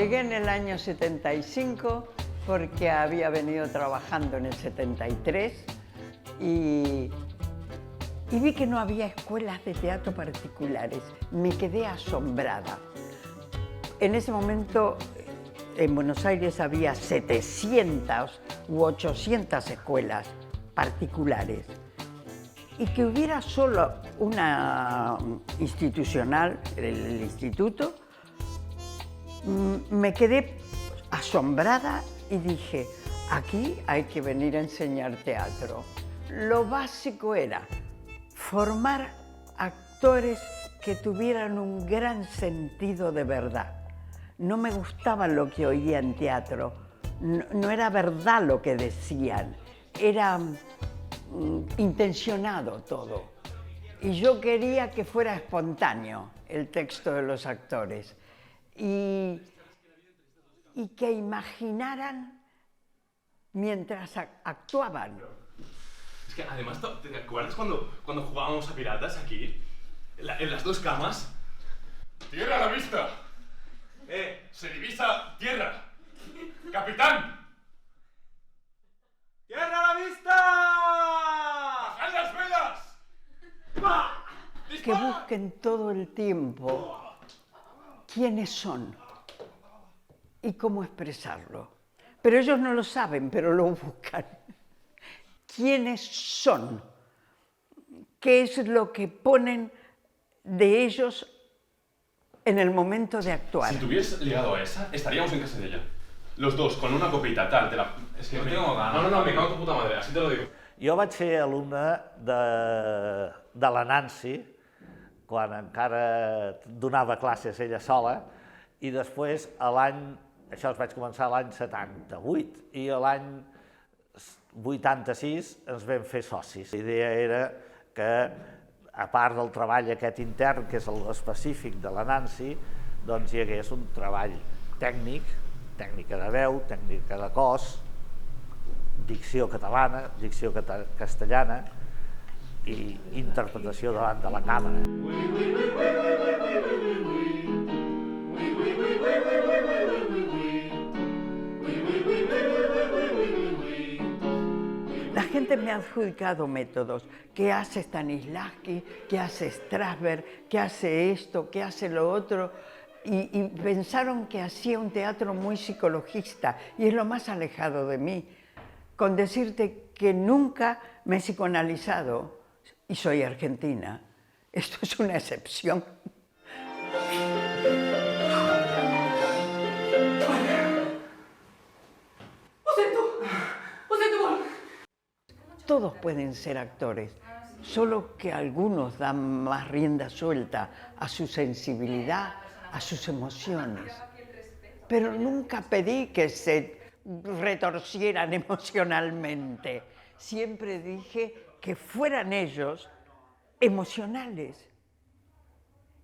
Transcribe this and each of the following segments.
Llegué en el año 75 porque había venido trabajando en el 73 y vi que no había escuelas de teatro particulares. Me quedé asombrada. En ese momento en Buenos Aires había 700 u 800 escuelas particulares y que hubiera solo una institucional, el instituto. Me quedé asombrada y dije, aquí hay que venir a enseñar teatro. Lo básico era formar actores que tuvieran un gran sentido de verdad. No me gustaba lo que oía en teatro, no era verdad lo que decían, era intencionado todo. Y yo quería que fuera espontáneo el texto de los actores y que imaginaran mientras actuaban. Es que además, ¿te acuerdas cuando jugábamos a piratas aquí? En las dos camas. ¡Tierra a la vista! Se divisa tierra. ¡Capitán! ¡Tierra a la vista! ¡Bajad las velas! ¡Va! Que busquen todo el tiempo quiénes son y cómo expresarlo. Pero ellos no lo saben, pero lo buscan. ¿Quiénes son? ¿Qué es lo que ponen de ellos en el momento de actuar? Si te hubieras llegado a esa, estaríamos en casa de ella. Los dos, con una copita, tal. Es que no tengo ganas. No, me cago en tu puta madre, así te lo digo. Jo vaig ser alumne de la Nancy, quan encara donava classes ella sola, i després, això vaig començar l'any 78, i l'any 86 ens vam fer socis. La idea era que, a part del treball aquest intern, que és l'específic de la Nancy, doncs hi hagués un treball tècnic, tècnica de veu, tècnica de cos, dicció catalana, dicció castellana i interpretació davant de la càmera. La gente me ha adjudicado métodos. ¿Qué hace Stanislavski? ¿Qué hace Strasberg? ¿Qué hace esto? ¿Qué hace lo otro? Y pensaron que hacía un teatro muy psicologista y es lo más alejado de mí. Con decirte que nunca me he psicoanalizado y soy argentina. Esto es una excepción. Todos pueden ser actores, solo que algunos dan más rienda suelta a su sensibilidad, a sus emociones. Pero nunca pedí que se retorcieran emocionalmente. Siempre dije que fueran ellos emocionales.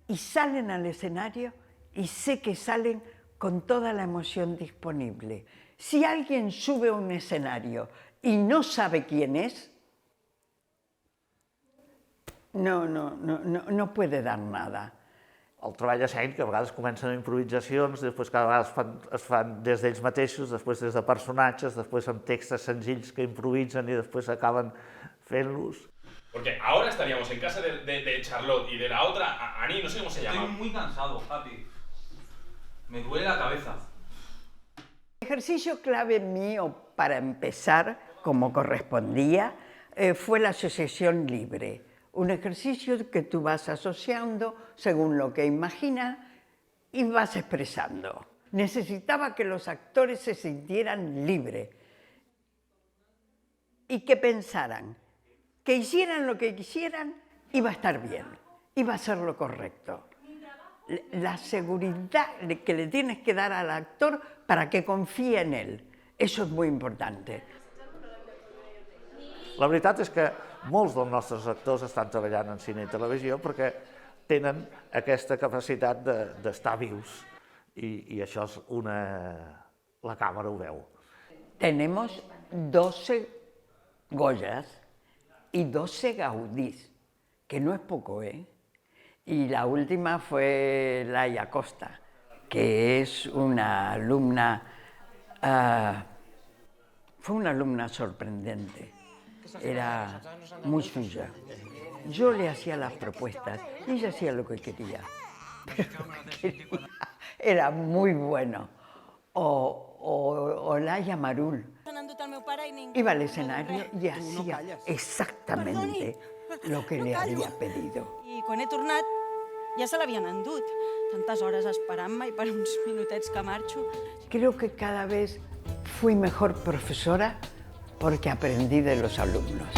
Y salen al escenario y sé que salen con toda la emoción disponible. Si alguien sube a un escenario y no sabe quién és, no puede dar nada. El treball escènic, que a vegades comencen amb improvisacions, després cada vegada es fan des d'ells mateixos, després des de personatges, després amb textos senzills que improvisen i després acaben fent-los. Porque ahora estaríamos en casa de Charlotte y de la otra, Ani, no sé cómo se llama. Estoy muy cansado, papi. Me duele la cabeza. El ejercicio clave mío para empezar, como correspondía, fue la asociación libre. Un ejercicio que tú vas asociando según lo que imaginas y vas expresando. Necesitaba que los actores se sintieran libres y que pensaran, que hicieran lo que quisieran, iba a estar bien, iba a ser lo correcto. La seguridad que le tienes que dar al actor para que confíe en él, eso es muy importante. La veritat és que molts dels nostres actors estan treballant en cine i televisió perquè tenen aquesta capacitat d'estar vius i això és la càmera ho veu. Tenemos 12 Goyas y 12 Gaudís, que no es poco, ¿eh? Y la última fue Laia Costa. que es una alumna, fue una alumna sorprendente, era muy suya. Yo le hacía las propuestas y ella hacía lo que quería. Pero lo que quería era muy bueno. O Olaya Marul iba al escenario y hacía exactamente lo que le había pedido. I quan he tornat ja se l'havien endut. Tantes hores esperant-me i per uns minutets que marxo. Creo que cada vez fui mejor profesora porque aprendí de los alumnos.